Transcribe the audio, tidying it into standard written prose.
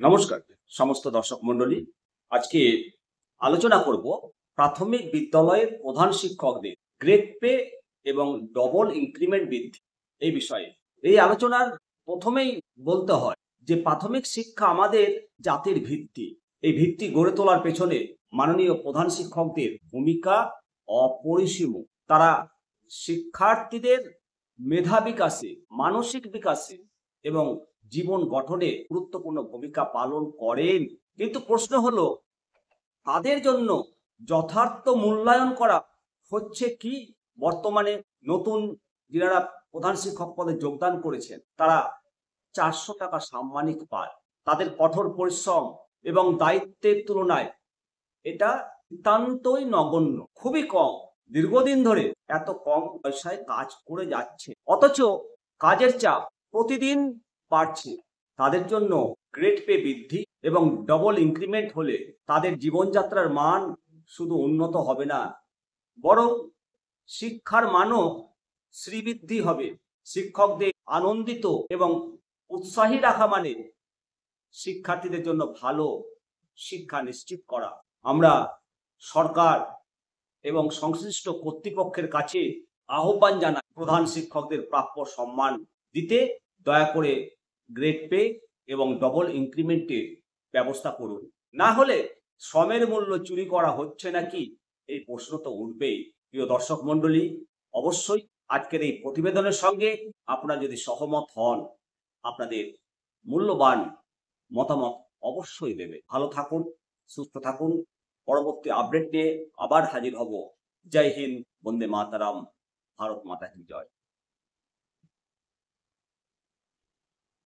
নমস্কার সমস্ত দর্শক মণ্ডলী। আজকে আলোচনা করব প্রাথমিক বিদ্যালয়ের প্রধান শিক্ষকদের গ্রেড পে এবং ডবল ইনক্রিমেন্ট বৃদ্ধি এই বিষয়ে। এই আলোচনার প্রথমেই বলতে হয় যে প্রাথমিক শিক্ষা আমাদের জাতির ভিত্তি। এই ভিত্তি গড়ে তোলার পেছনে মাননীয় প্রধান শিক্ষকদের ভূমিকা অপরিসীম। তারা শিক্ষার্থীদের মেধা বিকাশে, মানসিক বিকাশে এবং জীবন গঠনে গুরুত্বপূর্ণ ভূমিকা পালন করেন। কিন্তু প্রশ্ন হলো, তাদের জন্য যথার্থ মূল্যায়ন করা হচ্ছে কি? বর্তমানে নতুন যারা প্রধান শিক্ষক পদে যোগদান করেছেন তারা 400 টাকা সাম্মানিক পায়। তাদের কঠোর পরিশ্রম এবং দায়িত্বের তুলনায় এটা নিতান্তই নগণ্য, খুবই কম। দীর্ঘদিন ধরে এত কম পয়সায় কাজ করে যাচ্ছে, অথচ কাজের চাপ প্রতিদিন বাড়ছে। তাদের জন্য গ্রেড পে বৃদ্ধি এবং ডবল ইনক্রিমেন্ট হলে তাদের জীবনযাত্রার মান শুধু উন্নত হবে না, বরং শিক্ষার মানও শ্রীবৃদ্ধি হবে। শিক্ষকদের আনন্দিত এবং উৎসাহী রাখা মানে শিক্ষার্থীদের জন্য ভালো শিক্ষা নিশ্চিত করা। আমরা সরকার এবং সংশ্লিষ্ট কর্তৃপক্ষের কাছে আহ্বান জানাই, প্রধান শিক্ষকদের প্রাপ্য সম্মান দিতে দয়া করে গ্রেড পে এবং ডবল ইনক্রিমেন্টের ব্যবস্থা করুন। না হলে শ্রমের মূল্য চুরি করা হচ্ছে নাকি, এই প্রশ্ন তো উঠবেই। প্রিয় দর্শক মণ্ডলী, অবশ্যই আজকের এই প্রতিবেদনের সঙ্গে আপনারা যদি সহমত হন, আপনাদের মূল্যবান মতামত অবশ্যই দেবে। ভালো থাকুন, সুস্থ থাকুন। পরবর্তী আপডেট নিয়ে আবার হাজির হব। জয় হিন্দ, বন্দে মাতারাম, ভারত মাতা কি জয়।